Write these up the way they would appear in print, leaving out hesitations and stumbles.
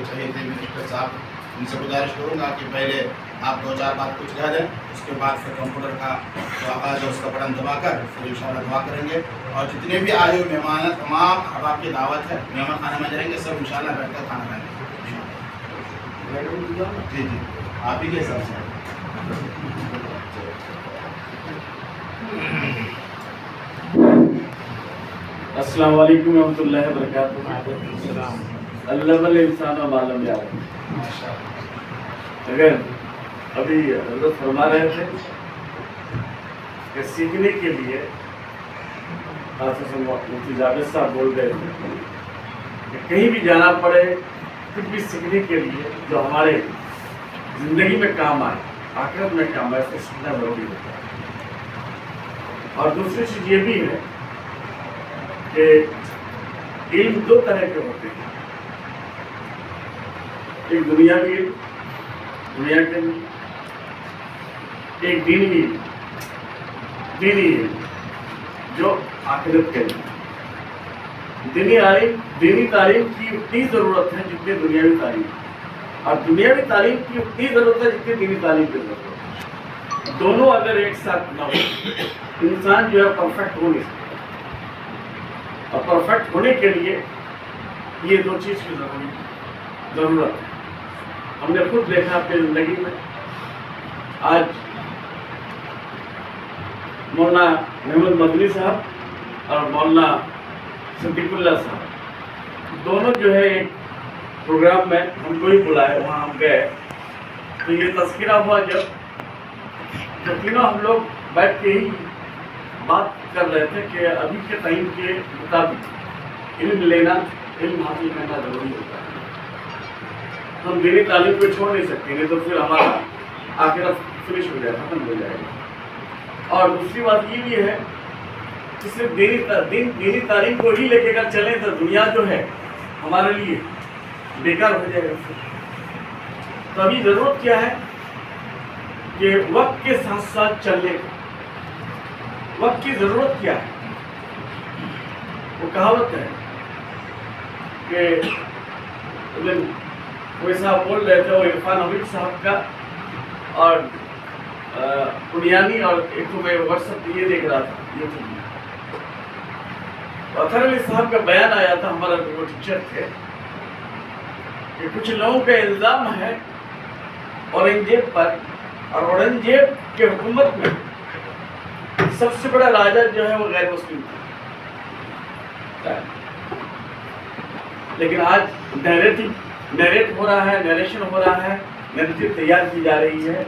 के चाहिए थे मिनिस्टर साहब, उनसे गुजारिश करूँगा कि पहले आप 2-4 बात कुछ कह दें, उसके बाद फिर कंप्यूटर का जो आवाज़ है उसका बटन दबाकर फिर इंशाल्लाह दुआ करेंगे। और जितने भी आए हुए मेहमान हैं तमाम अब आपकी दावत है, मेहमान खाना में जाएंगे, सब इंशाल्लाह बैठकर खाना खाएंगे। जी जी, आप ही के हिसाब से। अस्सलाम वालेकुम रहमतुल्लाहि व बरकातुहू। अल्लाह वल इंसान व मालम यार। अगर अभी हज़रत फरमा रहे थे कि सीखने के लिए मुफ्ती जावेद साहब बोल रहे थे कि कहीं भी जाना पड़े कुछ भी सीखने के लिए जो हमारे ज़िंदगी में काम आए, आखिरत में काम आए, इसको सीखना ज़रूरी होता है। और दूसरी चीज़ ये भी है कि इल्म दो तरह के होते हैं, एक दुनियावी इल्म, दुनिया के इल्म, एक दीनी इल्म जो आखिरत के लिए। दीनी तालीम की उतनी ज़रूरत है जितनी दुनियावी तालीम, और दुनियावी तालीम की उतनी ज़रूरत है जितनी दीनी तालीम की ज़रूरत है। दोनों अगर एक साथ ना हो इंसान जो है परफेक्ट हो नहीं सकता। और परफेक्ट होने के लिए ये दो चीज़ की ज़रूरत है। हमने खुद देखा अपनी ज़िंदगी में, आज मौलाना महमूद मदनी साहब और मौलाना सिद्दीकुल्लाह साहब दोनों जो है एक प्रोग्राम में हमको ही बुलाए, वहाँ हम गए तो ये तस्करा हुआ जब तीनों हम लोग बैठ के ही बात कर रहे थे कि अभी के टाइम के मुताबिक इल्म लेना, इल्म हासिल करना ज़रूरी होता है। हम दीनी तालीम को छोड़ नहीं सकते, नहीं तो फिर हमारा आखिरत फिनिश हो जाएगा, खत्म हो जाएगा। और दूसरी बात ये भी है कि सिर्फ दीनी तालीम को ही लेके अगर चलें तो दुनिया जो है हमारे लिए बेकार हो जाएगा। तो अभी ज़रूरत क्या है कि वक्त के साथ साथ चलने का। वक्त की ज़रूरत क्या है? वो कहावत है कि कोई साहब बोल रहे थे, वो इरफान हमीद साहब का और पुनियानी, और एक तो मैं व्हाट्सएप ये देख रहा था यूट्यूब में, अथर अली साहब का बयान आया था, हमारा वो टीचर थे, कि कुछ लोगों का इल्ज़ाम है औरंगजेब पर, और औरंगजेब के हुकूमत में सबसे बड़ा राजा जो है वो गैर मुस्लिम था। लेकिन आज नरेट हो रहा है, नरेशन हो रहा है, नरेटिव तैयार की जा रही है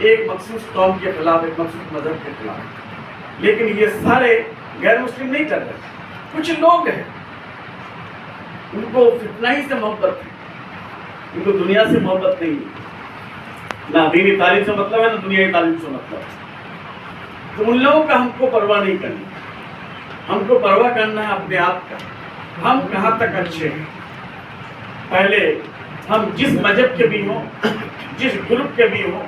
एक मखसूस कौम के खिलाफ, एक मखसूस मजहब के खिलाफ। लेकिन ये सारे गैर मुस्लिम नहीं कर रहे, कुछ लोग हैं उनको फितना ही से मोहब्बत है, उनको दुनिया से मोहब्बत नहीं है, ना दीनी तालीम से मतलब है ना दुनियावी तालीम से मतलब है। तो उन लोगों का हमको परवाह नहीं करनी, हमको परवाह करना है अपने आप का, हम कहाँ तक अच्छे हैं। पहले हम जिस मजहब के भी हों, जिस ग्रुप के भी हों,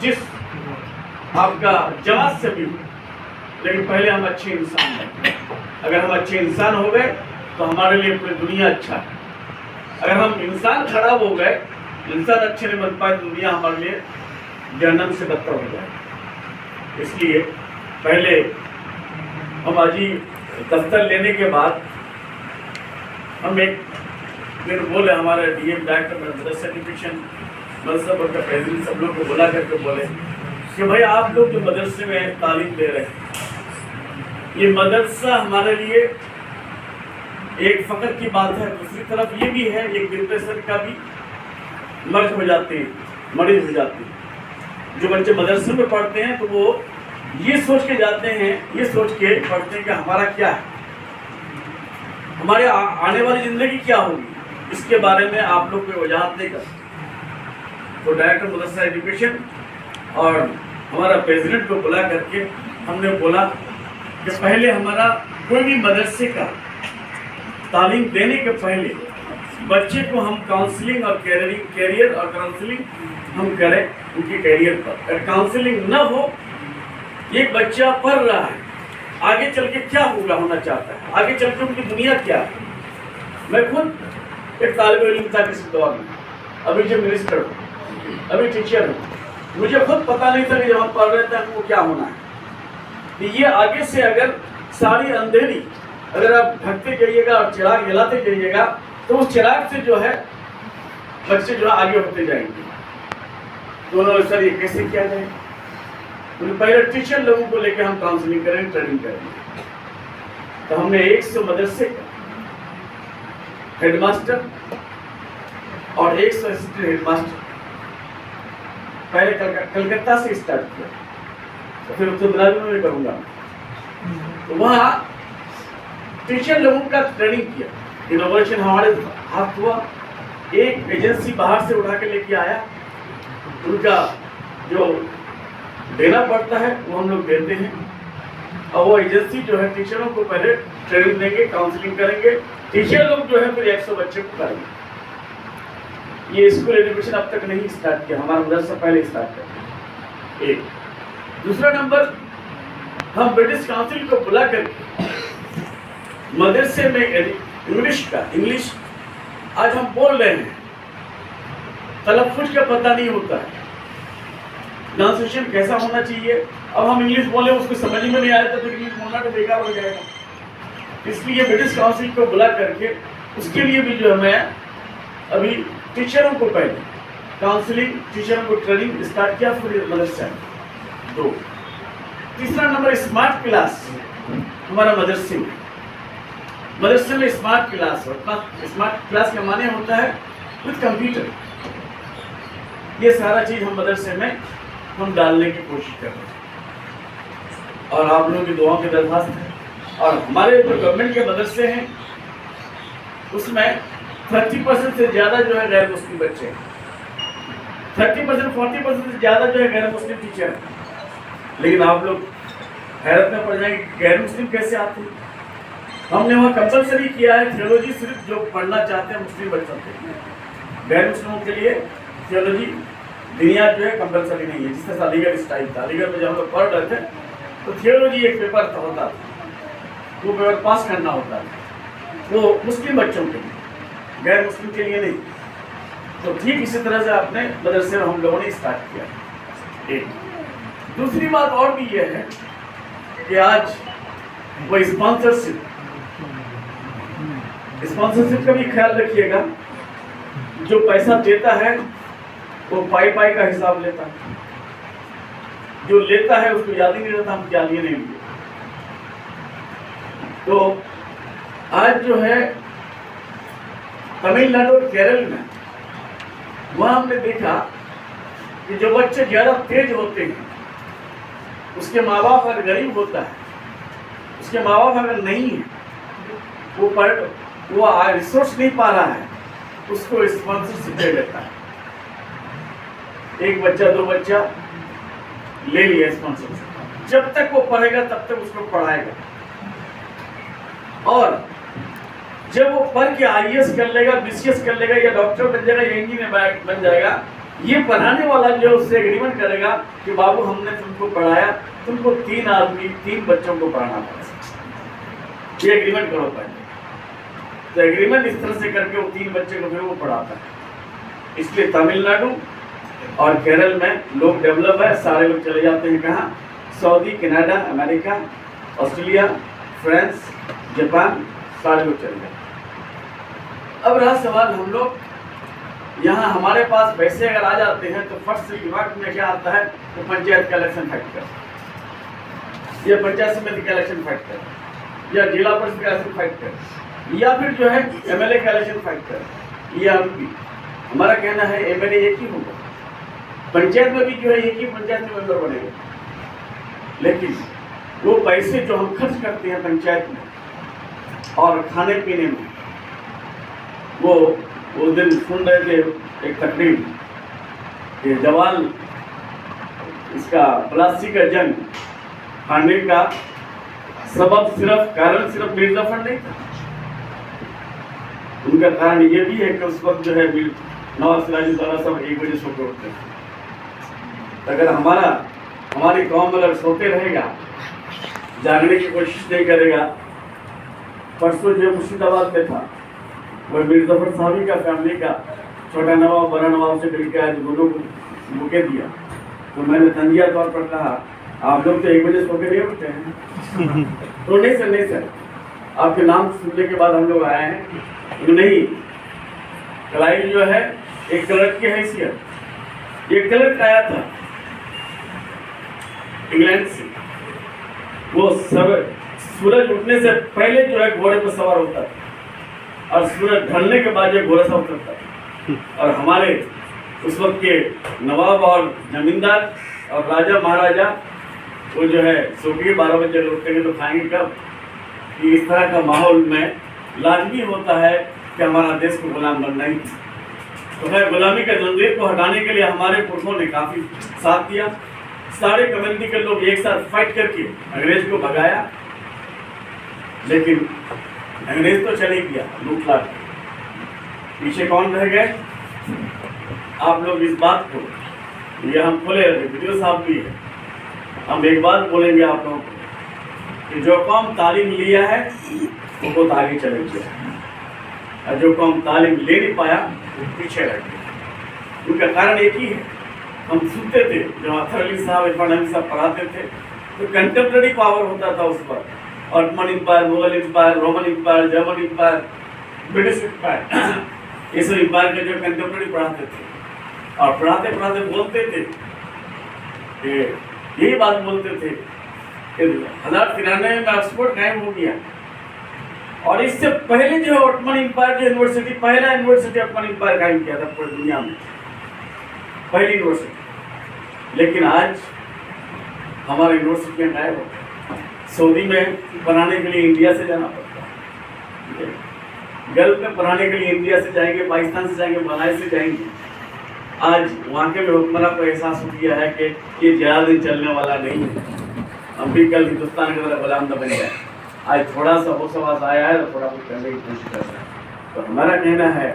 जिस आपका जमात से भी हो, लेकिन पहले हम अच्छे इंसान हैं। अगर हम अच्छे इंसान हो गए तो हमारे लिए पूरी दुनिया अच्छा है। अगर हम इंसान खराब हो गए, इंसान अच्छे नहीं बन पाए, तो दुनिया हमारे लिए जहन्नम से बदतर हो जाए। इसलिए पहले हम अजी दफ्तर लेने के बाद हम एक दिन बोले, हमारे डीएम डायरेक्टर मदरसा एजुकेशन मदरसा बोर्ड का प्रेसिडेंट सब लोग को बुला करके बोले कि भाई आप लोग जो मदरसे में तालीम दे रहे हैं, ये मदरसा हमारे लिए एक फ़ख्र की बात है, दूसरी तरफ ये भी है एक डिप्रेशन का भी मर्ज हो जाते हैं, मरीज हो जाते हैं। जो बच्चे मदरसे में पढ़ते हैं तो वो ये सोच के जाते हैं, ये सोच के पढ़ते हैं कि हमारा क्या है, हमारे आने वाली ज़िंदगी क्या होगी, इसके बारे में आप लोग कोई वजाहत नहीं कर। तो डायरेक्टर मदरसा एजुकेशन और हमारा प्रेसिडेंट को बुला करके हमने बोला कि पहले हमारा कोई भी मदरसे का तालीम देने के पहले बच्चे को हम काउंसलिंग और कैरियर और काउंसलिंग हम करें उनके कैरियर पर। अगर काउंसलिंग न हो, एक बच्चा पढ़ रहा है, आगे चल के क्या होना चाहता है, आगे चल के उनकी दुनिया क्या है। मैं खुद एक तालिब इल्म था किसी दौर में, अभी जो मिनिस्टर हूँ, अभी टीचर हूँ, मुझे खुद पता नहीं था कि जब हम पढ़ रहे थे हमको क्या होना है। कि ये आगे से अगर सारी अंधेरी अगर आप ढकते जाइएगा और चिराग जलाते जाइएगा तो उस चिराग से जो है बच्चे जो है आगे होते जाएंगे। तो उन्होंने सर ये कैसे किया जाए, तो पहले टीचर लोगों को लेकर हम काउंसलिंग करेंगे, ट्रेनिंग करेंगे। तो हमने 100 मदरसे का हेडमास्टर और 100 असिस्टेंट हेडमास्टर पहले कलकत्ता से स्टार्ट किया, तो फिर उत्तर प्रदेश में करूँगा। तो वहाँ टीचर लोगों का ट्रेनिंग किया, इनोवेशन हमारे हाथ हुआ। एक एजेंसी बाहर से उठा के लेके आया, उनका जो देना पड़ता है वो हम लोग देते हैं, और वो एजेंसी जो है टीचरों को पहले ट्रेनिंग देंगे, काउंसलिंग करेंगे, टीचर लोग जो है फिर 100 बच्चे को करेंगे। ये स्कूल एजुकेशन अब तक नहीं स्टार्ट किया, हमारा मदरसा पहले स्टार्ट किया। एक दूसरा नंबर, हम ब्रिटिश काउंसिल को बुला करके मदरसे में इंग्लिश आज हम बोल रहे हैं, तलफ्फुज का पता नहीं होता है, प्रोनाउंसिएशन कैसा होना चाहिए। अब हम इंग्लिश बोले उसको समझ में नहीं आया तो इंग्लिश बोलना तो बेकार हो जाएगा। इसलिए ब्रिटिश काउंसिल को बुला करके उसके लिए भी जो है मैं अभी टीचरों को पहले काउंसलिंग, टीचरों को ट्रेनिंग स्टार्ट किया फिर मदरसा। 2 तीसरा नंबर, स्मार्ट क्लास हमारा मदरसे में स्मार्ट क्लास होता। स्मार्ट क्लास का माने होता है विद कंप्यूटर। ये सारा चीज हम मदरसे में हम डालने की कोशिश कर रहे हैं और आप लोगों की दुआओं की दरख्वास्त है। और हमारे जो गवर्नमेंट के मदरसे हैं उसमें 30% से ज़्यादा जो है गैर मुस्लिम बच्चे हैं, 30% 40% से ज़्यादा जो है गैर मुस्लिम टीचर हैं। लेकिन आप लोग हैरत में पड़ जाएंगे गैर मुस्लिम कैसे आते हैं। हमने वहाँ कंपलसरी किया है थियोलॉजी, सिर्फ जो पढ़ना चाहते हैं मुस्लिम बच्चों के लिए, गैर मुस्लिमों के लिए थियोलॉजी दुनिया जो है कंपलसरी नहीं है। जिस तरह अलीगढ़ स्टाइल था, अलीगढ़ में जब हम लोग पढ़ रहे थे तो थियोलॉजी एक पेपर होता था, वो पेपर पास करना होता था, वो मुस्लिम बच्चों के लिए, गैर मुस्लिम के लिए नहीं। तो ठीक इसी तरह से अपने मदरसे में हम लोगों ने स्टार्ट किया। एक दूसरी बात और भी ये है कि आज वो स्पॉन्सरशिप का भी ख्याल रखिएगा। जो पैसा देता है वो पाई का हिसाब लेता है, जो लेता है उसको याद ही नहीं रहता हम क्या लिए नहीं लिए। तो आज जो है तमिलनाडु और केरल में वहाँ हमने देखा कि जो बच्चे ज़्यादा तेज होते हैं उसके माँ बाप अगर गरीब होता है, उसके माँ बाप अगर नहीं है, वो रिसोर्स नहीं पा रहा है, उसको स्पॉन्सरशिप दे देता है। 1 बच्चा 2 बच्चा ले लिया स्पॉन्सरशिप, जब तक वो पढ़ेगा तब तक उसको पढ़ाएगा, और जब वो पढ़ के IAS कर लेगा, BCS कर लेगा, या डॉक्टर बन जाएगा, या इंजीनियर बन जाएगा, ये पढ़ाने वाला जो उससे एग्रीमेंट करेगा कि बाबू हमने तुमको पढ़ाया, तुमको 3 बच्चों को पढ़ाना पड़ेगा, ये एग्रीमेंट करो पहले। तो एग्रीमेंट इस तरह से करके वो 3 बच्चे को फिर वो पढ़ाता है। इसलिए तमिलनाडु और केरल में लोग डेवलप है, सारे लोग चले जाते हैं कहाँ, Saudi, Canada, America, Australia, France, Japan, सारे लोग चले जाते हैं। अब रहा सवाल, हम लोग यहाँ हमारे पास पैसे अगर आ जाते हैं तो फर्स्ट से दिमाग में क्या आता है, तो पंचायत का इलेक्शन फैक्टर, या पंचायत समिति का इलेक्शन फैक्टर, या जिला परिषद का इलेक्शन फैक्टर, या फिर जो है MLA का इलेक्शन फैक्टर, या MP। हमारा कहना है MLA एक ही होगा, पंचायत में भी जो है एक ही पंचायत में मेंबर बनेगा, लेकिन वो पैसे जो हम खर्च करते हैं पंचायत में और खाने पीने में, वो दिन सुन रहे थे एक तकरीर कि जवाल इसका प्लास्टिक का जंग खाने का सबब कारण सिर्फ मीर जफर नहीं था, उनका कारण ये भी है कि उस वक्त जो है नवाज सिराजुद्दौला सब 1 बजे सो के उठते थे। अगर हमारी कौम अगर सोते रहेगा, जागने की कोशिश नहीं करेगा। परसों जो मुर्शिदाबाद में था, वो मीर जफर साहब का फैमिली का छोटा नवाब बड़ा नवाब से मिलकर आज दोनों को बुके दिया। तो मैंने तंजिया तौर पर कहा आप लोग तो 1 बजे सो के नहीं उठते हैं। तो नहीं सर आपके नाम सुनने के बाद हम लोग आए हैं। तो नहीं, कलाई जो है एक क्लर्क की हैसियत, ये क्लर्क आया था इंग्लैंड से, वो सूरज उठने से पहले जो है घोड़े पर सवार होता था और सूरज ढलने के बाद जो घोड़े से उतरता था। और हमारे उस वक्त के नवाब और जमींदार और राजा महाराजा वो जो है सो के 12 बजे लौटेंगे तो खाएंगे कब। कि इस तरह का माहौल में लाजमी होता है कि हमारा देश को गुलाम बनना ही। तो है गुलामी के जंजीर को हटाने के लिए हमारे पुरखों ने काफ़ी साथ दिया। सारे कम्युनिटी के लोग एक साथ फाइट करके अंग्रेज को भगाया, लेकिन अंग्रेज तो चले गया लूट लाट। पीछे कौन रह गए? आप लोग इस बात को, ये हम खोले वीडियो साहब भी है, हम एक बात बोलेंगे आप लोगों को कि जो कौम तालीम लिया है वो बहुत आगे चले गया और जो कौम तालीम ले नहीं पाया वो पीछे रह गया। उनका कारण एक ही है, हम सुनते थे जब अख्तर अली साहब इरफान अली साहब पढ़ाते थे तो कंटेम्प्रेरी पावर होता था उस पर, Ottoman empire, Mughal empire, Roman empire, German empire, British empire, ये सब एम्पायर के जो कंटेम्प्रेरी पढ़ाते थे और पढ़ाते पढ़ाते बोलते थे कि यही बात बोलते थे कि 1093 में ऑक्सफोर्ड कायम हो गया और इससे पहले जो ऑटोमन एम्पायर जो यूनिवर्सिटी, पहला यूनिवर्सिटी ऑटोमन एम्पायर कायम किया था पूरी दुनिया में, पहली यूनिवर्सिटी। लेकिन आज हमारी यूनिवर्सिटियाँ गायब हो गई। सऊदी में पढ़ाने के लिए इंडिया से जाना पड़ता है, गल्फ में पढ़ाने के लिए इंडिया से जाएंगे, पाकिस्तान से जाएंगे, बांग्लादेश से जाएंगे। आज वहाँ के हुक्मरान को एहसास हो गया है कि ये ज़्यादा दिन चलने वाला नहीं है, हम भी कल हिंदुस्तान की तरह गुलाम न बन जाए। आज थोड़ा सा होशवास आया है तो थोड़ा कुछ करने की कोशिश कर रहे हैं। तो हमारा कहना है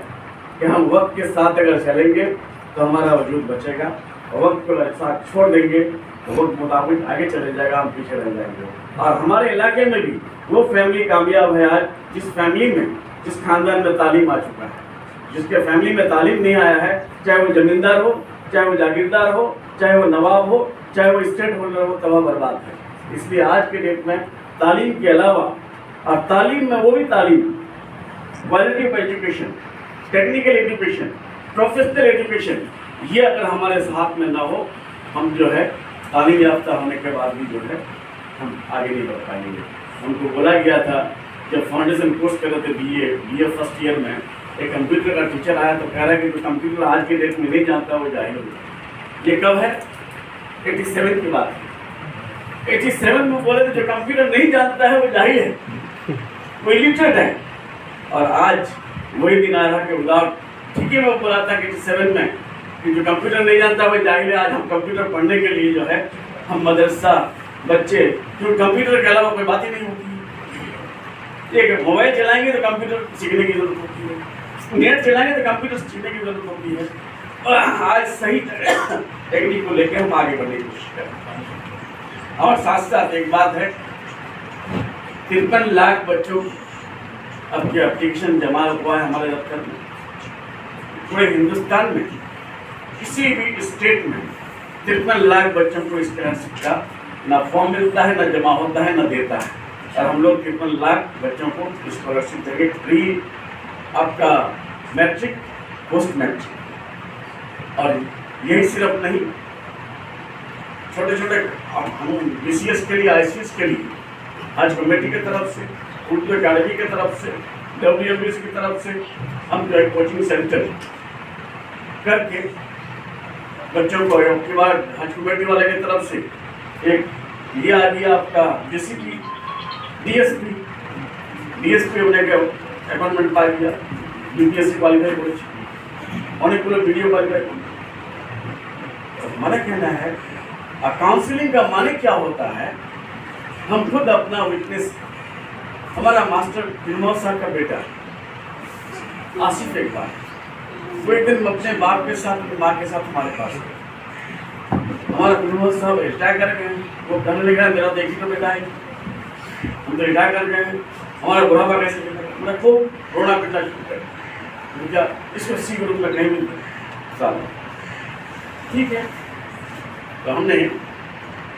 कि हम वक्त के साथ अगर चलेंगे तो हमारा वजूद बचेगा, और वक्त को साथ छोड़ देंगे तो वक्त मुताबिक आगे चले जाएगा, हम पीछे रह जाएंगे। और हमारे इलाके में भी वो फैमिली कामयाब है आज जिस फैमिली में, जिस खानदान में तालीम आ चुका है। जिसके फैमिली में तालीम नहीं आया है, चाहे वो जमींदार हो, चाहे वो जागीरदार हो, चाहे वो नवाब हो, चाहे वो स्टेट होल्डर हो, तबाह बर्बाद है। इसलिए आज के डेट में तालीम के अलावा, और तालीम में वो भी तालीम, quality of education, technical education, professional education, ये अगर हमारे हाथ में ना हो, हम जो है तालीम याफ्ता होने के बाद भी जो है हम आगे नहीं बढ़ पाएंगे। हमको बोला गया था जब फाउंडेशन कोर्स कर रहे थे बीए फर्स्ट ईयर में, एक कंप्यूटर का टीचर आया तो कह रहा है कि जो कंप्यूटर आज के डेट में नहीं जानता वो जाहिल हो गया। ये कब है? 87 की बात है। 87 में बोले थे जो कंप्यूटर नहीं जानता है वो जाहिल है, वो इलिटरेट है। और आज वही दिन आ रहा कि विदाउट, ठीक है, मैं बोला था कि 87 में कि जो कंप्यूटर नहीं जानता वो जाहिल है। आज हम कंप्यूटर पढ़ने के लिए जो है हम मदरसा बच्चे, जो कंप्यूटर के अलावा कोई बात ही नहीं होती है। एक मोबाइल चलाएंगे तो कंप्यूटर सीखने की जरूरत होती है, नेट चलाएंगे तो कंप्यूटर सीखने की जरूरत होती है। और आज सही टेक्निक को लेकर हम आगे बढ़ने की कोशिश करें। और साथ साथ एक बात है, 53 लाख बच्चों अब की एप्लीकेशन जमा हुआ है हमारे दफ्तर में। पूरे हिंदुस्तान में किसी भी स्टेट में 53 लाख बच्चों को इस तरह शिक्षा ना फॉर्म मिलता है, ना जमा होता है, ना देता है। और हम लोग 53 लाख बच्चों को स्कॉलरशिप देंगे फ्री, आपका मैट्रिक, पोस्ट मैट्रिक। और यही सिर्फ नहीं, छोटे छोटे हम BCS के लिए, ICS के लिए आज कमेटी की तरफ से, उर्दू अकादमी की तरफ से, WMS की तरफ से हम जो है कोचिंग सेंटर करके बच्चों को, आपकी बार हज कमेटी वाले की तरफ से एक ये आ गया आपका JCP, DSP होने का अपॉइंटमेंट पा दिया, UPSC क्वालिफाई कॉलेज, অনেক पूरा वीडियो क्वालिफाई। हमारा कहना है काउंसलिंग का माने क्या होता है, हम खुद अपना विटनेस, हमारा मास्टर फिल्मौर साहब का बेटा आसिफ एक बार वो एक दिन अपने बाप के साथ, अपनी माँ के साथ हमारे पास गए। हमारा फिल्मौर साहब रिटायर कर गए, वो कहने लगा मेरा तो एक ही तो बेटा है, हम तो रिटायर कर गए, हमारा बुढ़ापा कैसे, पूरा खूब रोना पिटना शुरू कर। मुझे इसको सी ग्रुप में कहीं भी साल, ठीक है। तो हमने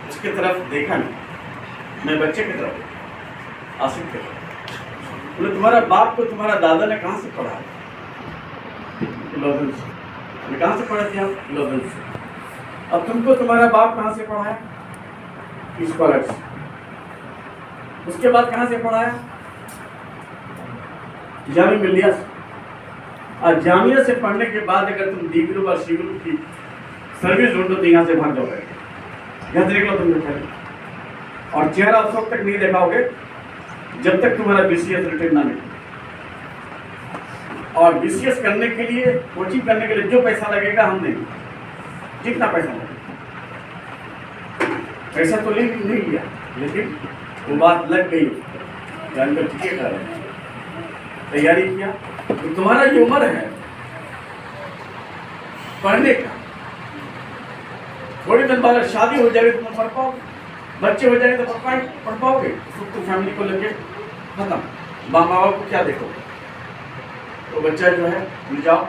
उसके तरफ देखा नहीं, मैं बच्चे की तरफ, आसिफ के तरफ। बोले तुम्हारा बाप को तुम्हारा दादा ने कहाँ से पढ़ाया? लॉजन से। कहाँ से पढ़े थे आप? लॉजन से। अब तुमको तुम्हारा बाप कहाँ से पढ़ाया? स्कॉलर से। उसके बाद कहाँ से पढ़ाया? जामिया मिल्लिया से। और जामिया से पढ़ने के बाद अगर तुम डी ग्रुप और सी ग्रुप की सर्विस ढूंढो तो यहाँ से भाग जाओगे, यहाँ से निकलो तुम पहले। और चेहरा उस वक्त तक नहीं दिखाओगे जब तक तुम्हारा BCS रिटर्न ना मिले। और BCS करने के लिए, कोचिंग करने के लिए जो पैसा लगेगा हम देंगे, जितना पैसा लगेगा। पैसा तो नहीं लिया, लेकिन वो बात लग गई, जानकर ठीक है, कर रहे हैं, तैयारी किया। तो तुम्हारा ये उम्र है पढ़ने का, थोड़ी दिन बाद शादी हो जाएगी तो तुम पढ़ पाओगे, बच्चे हो जाएंगे तो पढ़ पाओगे। तो फैमिली को लेके खत्म, माँ बाप को क्या देखोगे? तो बच्चा जो है मिल जाओ,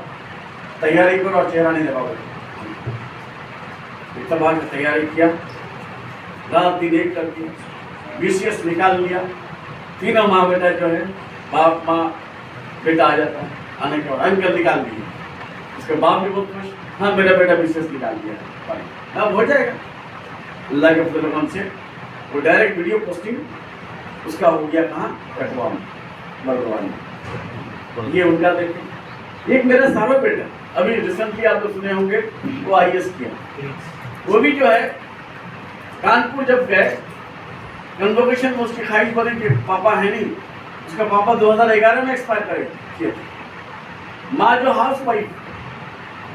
तैयारी करो और चेहरा नहीं लगाओगे। इतना बार तैयारी किया, रात दिन एक करके BCS निकाल लिया। तीनों माँ बेटा जो है, बाप माँ बेटा आ जाता है, आने के बाद अंकल निकाल दिए। उसके बाप भी बहुत खुश, हाँ मेरा बेटा BCS निकाल दिया, अब हो जाएगा। अल्लाह के फजल से वो डायरेक्ट वीडियो पोस्टिंग उसका हो गया कहाँ? कटवा में, बड़वानी। ये उनका देखें। एक मेरा सारा बेटा अभी रिसेंटली आप लोग सुने होंगे, वो IAS किया। वो भी जो है कानपुर जब गए, कन्वोकेशन में उसकी ख्वाहिश बनी कि पापा है नहीं, उसका पापा 2011 में एक्सपायर करे। माँ जो हाउस वाइफ,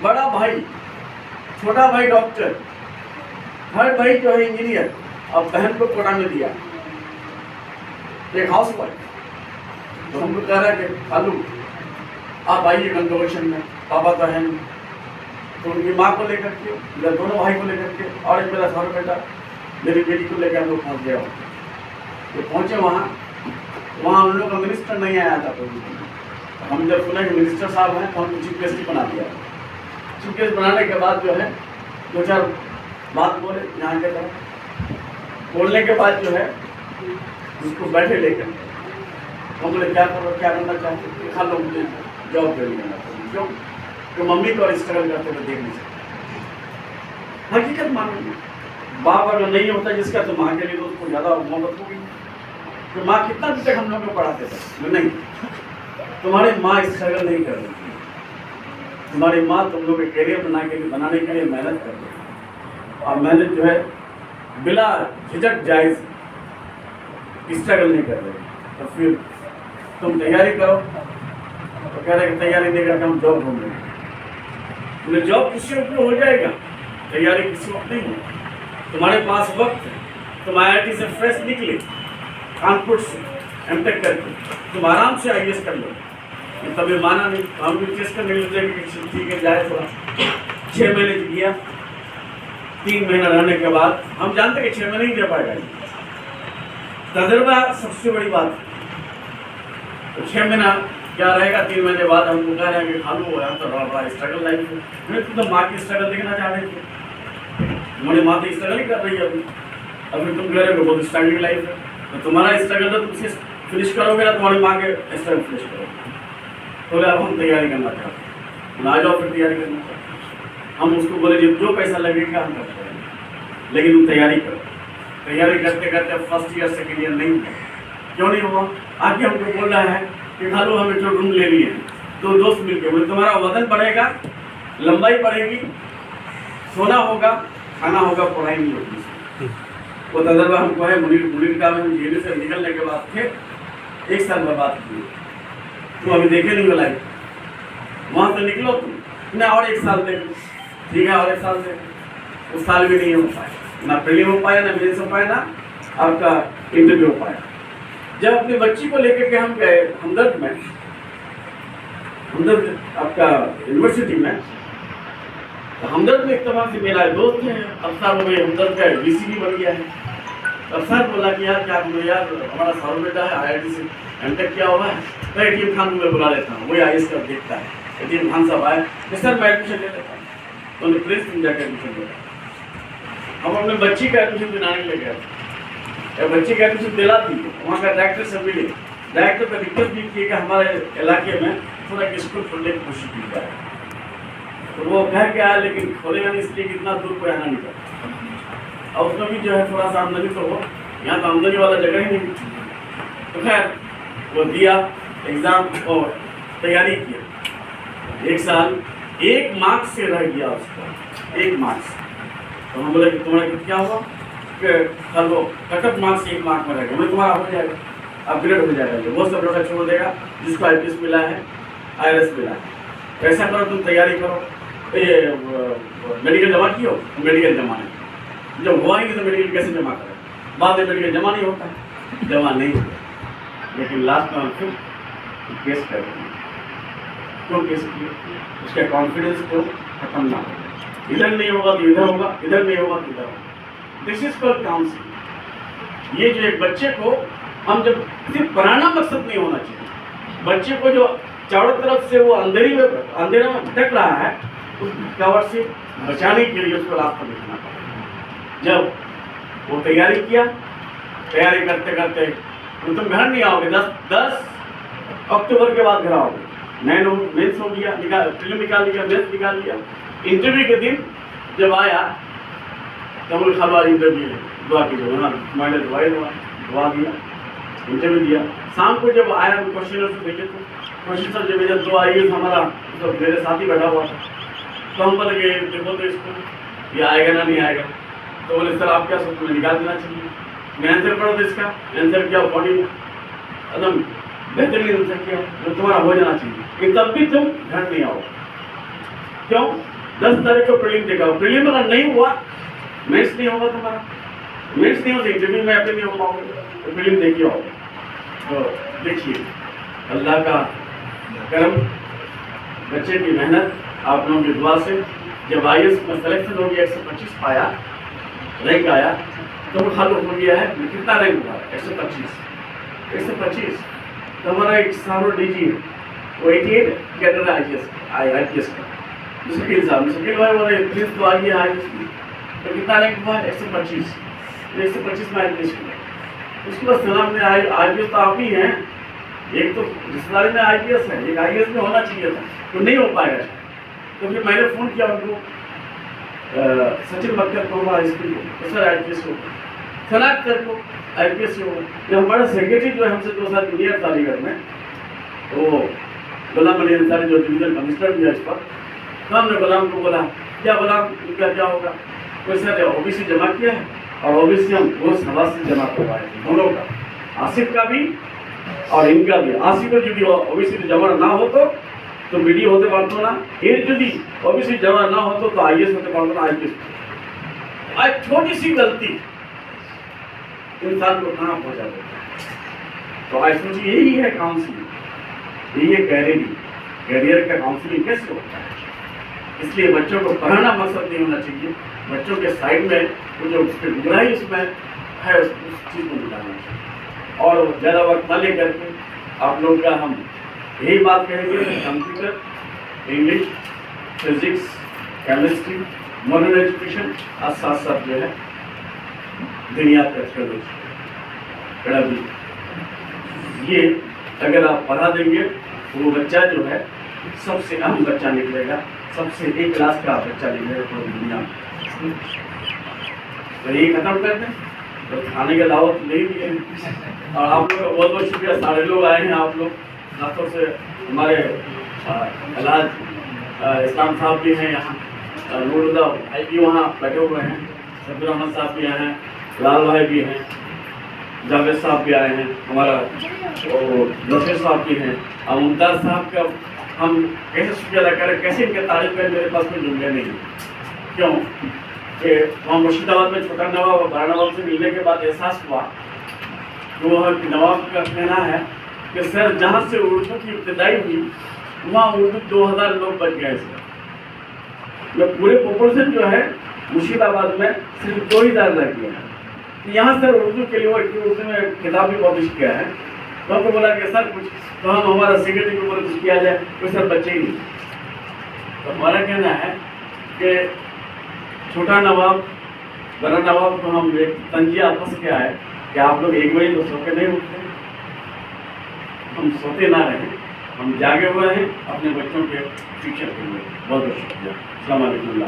बड़ा भाई, छोटा भाई डॉक्टर, हर भाई जो है इंजीनियर, अब बहन को कोटा में दिया, एक हाउस वाइफ। तो हमको कह रहा है कि खालू आप आइए कन्वोकेशन में, पापा तो है नहीं। तो उनकी माँ को लेकर के, मेरे दोनों भाई को लेकर के, और एक मेरा सारा बेटा मेरी बेटी को लेकर हम लोग पहुँच गया। तो पहुँचे वहाँ उन लोग का मिनिस्टर नहीं आया था कोई। हम जब सुना कि मिनिस्टर साहब हैं तो हमको चीफ गेस्ट बना दिया। चीफ गेस्ट बनाने के बाद जो है 2-4 बात बोले यहाँ के तरफ, बोलने के बाद जो है उसको बैठे लेकर हम बोले क्या करना चाहते? खा लो, मुझे जॉब कर लेना। क्यों? तो मम्मी को स्ट्रगल करते हुए देख नहीं सकते। हकीकत मानो, बाप अगर नहीं होता जिसका, तो माँ के लिए तो उसको ज़्यादा मोहब्बत होगी। तो माँ कितना दिन तक हम लोग को पढ़ाते थे? नहीं, तुम्हारी माँ स्ट्रगल नहीं कर रही थी, तुम्हारी माँ तुम लोग के करियर बनाने के लिए मेहनत कर रही है। और मेहनत जो है बिला झिझक जायज़, स्ट्रगल नहीं कर रहे। तो फिर तुम तैयारी करो। तो कह रहे कि तैयारी नहीं करके हम जॉब ढूंढ लेंगे। बोले जॉब किसी वक्त हो जाएगा, तैयारी किसी वक्त नहीं हो। तुम्हारे पास वक्त है, तुम IIT से फ्रेश निकले, कानपुर से MTech करके, तुम आराम से IAS कर लो। तभी माना नहीं, हम भी चेस्ट करने लगे कि ठीक है जाए थोड़ा। 6 महीने किया, 3 महीना रहने के बाद हम जानते कि 6 महीने ही दे पाएगा। तजुर्बा सबसे बड़ी बात है। तो 6 महीना क्या रहेगा, 3 महीने बाद हमको कह रहे हैं कि खालू हो, तो बड़ा स्ट्रगल लाइफ है। मैं तो माँ की स्ट्रगल देखना चाह रहे थे, हमारी माँ तो स्ट्रगल ही कर रही है अभी तुम कह रहे हो बहुत स्ट्रगलिंग लाइफ है। तो तुम्हारा स्ट्रगल तो तुमसे फिनिश करोगे ना, तुम्हारी माँ के स्ट्रगल फिनिश करोगे। तो अब हम तैयारी करना चाहते हैं, ना जाओ फिर तैयारी करना चाहते हैं। हम उसको बोले जो पैसा लगेगा हम करते हैं, लेकिन तुम तैयारी करो। तैयारी करते करते फर्स्ट ईयर सेकेंड ईयर नहीं हुआ। क्यों नहीं हुआ? आगे हमको बोल रहा है कि खालू हमें जो रूम ले लिए, 2 दोस्त मिलकर, बोले तुम्हारा वजन बढ़ेगा, लंबाई बढ़ेगी, सोना होगा, खाना होगा, पढ़ाई नहीं होगी। वो तजर्बा हमको है। मुनीर का में जेल से निकलने के बाद फिर 1 साल बर्बाद किए। तो अभी देखे नहीं वाला है, वहाँ से निकलो तुम ना, और 1 साल देखो, ठीक है, और 1 साल देखो। उस साल भी नहीं हो पाया, ना प्रीलिम हो पाया, ना मेंस हो पाया, ना आपका इंटरव्यू हो पाया। जब अपनी बच्ची को लेकर के हम गए हमदर्द में, हमदर्द आपका यूनिवर्सिटी में, तो हमदर्द में इत्तेफाक से मेरा दोस्त है, अब साल हो गए हमदर्द का VC भी बन गया है। तब सर बोला कि यार क्या बोलो यार, हमारा सारू बेटा है IIT से MTech किया हुआ है, तो ATM खान को मैं बुला लेता हूँ, वही IAS का देखता है। ATM खान साहब आए कि सर मैं एडमिशन ले लेता हूँ, तो उन्हें प्रेस में जाकर एडमिशन लिया। हम अपने बच्ची का एडमिशन दिलाने के लिए गए, बच्ची का एडमिशन दिला दी, वहाँ का डायरेक्टर से मिले, डायरेक्टर पर रिक्वेस्ट भी की कि हमारे इलाके में थोड़ा एक स्कूल खोलने की कोशिश की जाए। तो वो कह के आया, लेकिन खोलेगा नहीं इसलिए कि इतना दूर कोई आना नहीं करता, और उसमें भी जो है थोड़ा सा आमदनी तो हो, यहाँ तो आमदनी वाला जगह ही नहीं। तो खैर वो दिया एग्ज़ाम और तैयारी किया, 1 साल 1 मार्क्स से रह गया उसका, 1 मार्क्स। तो हम बोले कि तुम्हारा क्या हुआ, कि कल वो कटअप मार्क्स 1 मार्क में रह गया, मैं तुम्हारा हो जाएगा, अपग्रेड हो जाएगा, वो सब रोटा छोड़ देगा जिसको IPS मिला है, IRS मिला है। ऐसा करो तुम तैयारी करो, ये मेडिकल जमा कियो, मेडिकल जमा नहीं, जब हुआ ही नहीं तो मेडिकल कैसे जमा करें, बाद में मेडिकल जमा नहीं होता, जमा नहीं हुआ। लेकिन लास्ट में हम फिर केस कर रहे हैं, क्यों केस किए, उसके कॉन्फिडेंस को खत्म ना हो, इधर नहीं होगा तो इधर होगा, इधर नहीं होगा तो इधर होगा। This is called counselling. ये जो एक बच्चे को हम जब सिर्फ पढ़ाना मकसद नहीं होना चाहिए, बच्चे को जो चारों तरफ से वो अंधेरे में भटक रहा है, उस कवर से बचाने के लिए उसको रास्ता दिखाना पड़ेगा। जब वो तैयारी किया, तैयारी करते करते तो तुम घर नहीं आओगे, 10 अक्टूबर के बाद घर आओगे। मेंस हो गया, प्रीलिम निकाल लिया, मेंस निकाल लिया। इंटरव्यू के दिन जब आया तब वो खबर इंटरव्यू दुआ कीजिए, हाँ मैंने दुआ दिया, इंटरव्यू दिया। शाम को जब आया तो क्वेश्चन देखे, तो क्वेश्चन सर जब भेजा 2 IAS हमारा तो मेरे साथ ही बैठा हुआ था, तो हम बोले कि देखो तो इसको ये आएगा ना नहीं आएगा, तो बोले सर आप क्या सोचते हैं, निकाल देना चाहिए। मैं आंसर पढ़ा था इसका, आंसर किया, बॉडी एकदम बेहतरीन आंसर किया, जो तुम्हारा हो जाना चाहिए, कि तब भी तुम घर नहीं आओ। क्यों? 10 तारीख को प्रीलिम देखा, प्रीलिम अगर नहीं हुआ, मेंस नहीं होगा तुम्हारा, मेंस नहीं होगा इंटरव्यू में अपने नहीं हो पाओगे, तो प्रीलिम देखिए आओ। तो देखिए अल्लाह का करम, बच्चे की मेहनत, आप लोगों की दुआ से जब IAS में सिलेक्शन हो गया, 125 पाया, रैंक आया, तो वो खाली हो गया है। कितना रैंक हुआ? 125। तो हमारा एक सारो DG है, वो 88 कैडर है IPS का, मुश्किल साहब, मुश्किल भाई बोले 30 तो आ गया IPS में, तो कितना रैंक हुआ? 125। 125 में IPS हुआ। उसके बाद सलाम में IPS तो आप ही हैं, एक तो रिश्तेदारी में IPS है, एक IAS में होना चाहिए था, तो नहीं हो पाएगा। तो फिर मैंने फ़ोन किया उनको, सचिन मक्कर को, हमारा स्कूल को, तो सर IPS को, खराब कर को IPS हो। जो हमारा सेक्रेटरी जो है हमसे 2 साल जूनियर था अलीगढ़ में, तो गुलाम अली अंसारी जो डिवीजन कमिश्नर भी है इस पर, तो हमने गुलाम को बोला, क्या गुलाम इनका क्या होगा? तो सर OBC जमा किया है, और OBC हम रोज सभा से जमा करवाए थे, दोनों का, आसिफ का भी और इनका भी। आसिफ को यदि OBC जमा ना हो तो BD होते पारतो ना, यदि OBC जमा ना हो तो IAS होते पारतो ना, IPS। आज छोटी सी गलती इंसान को कहाँ पहुँचा देता है। तो आज सोचिए यही है काउंसलिंग, यही है कैरियर का काउंसलिंग कैसे होता है। इसलिए बच्चों को पढ़ाना मकसद नहीं होना चाहिए, बच्चों के साइड में वो जो बुराई उसमें है उस चीज़ को निकालना चाहिए। और ज़्यादा वक्त न लेकर के आप लोग का हम यही बात कहेंगे, computer, English, physics, chemistry, modern education और साथ साथ जो है दुनिया का ये अगर आप पढ़ा देंगे तो वो बच्चा जो है सबसे अहम बच्चा निकलेगा, सबसे एक क्लास का बच्चा निकलेगा पूरी दुनिया में। तो यही खत्म कर दें, तो खाने की दावत नहीं दिए। और आप लोग का बहुत बहुत शुक्रिया, सारे लोग आए हैं, आप लोग खासतौर से हमारे इलाज इस्लाम साहब भी हैं यहाँ, नूरुल्लाह भाई भी वहाँ बैठे हुए हैं, सब्र अहमद साहब भी आए हैं, लाल भाई भी हैं, जावेद साहब भी आए हैं, हमारा नसीर साहब भी हैं, और मुमताज़ साहब का हम कैसे शुक्रिया अदा करें, कैसे इनके तारीफ करें, मेरे पास कोई जुमले नहीं है। क्यों कि वहाँ मुर्शिदाबाद में छोटा नवाब और बड़ा नवाब से मिलने के बाद एहसास हुआ कि वह नवाब का कहना है कि सर जहाँ से उर्दू की इब्तिदाई हुई वहाँ उर्दू 2000 लोग बच गए सर। पूरे पॉपुलेशन जो है मुर्शिदाबाद में सिर्फ 2000 रह गया है। तो यहाँ सर उर्दू के लिए उर्दू में किताब भी पब्लिश किया है। तो हमको बोला कि सर कुछ तो हम हमारा सेक्रेटरी के ऊपर कुछ किया जाए, कोई सर बच्चे ही नहीं। तो हमारा कहना है कि छोटा नवाब बड़ा नवाब को हम एक तंजिया फंस गया है कि आप लोग एक बजे तो सो के नहीं उठते। हम सोते ना रहें, हम जागे हुए हैं अपने बच्चों के शिक्षा के लिए। बहुत बहुत शुक्रिया। अस्सलाम वालेकुम।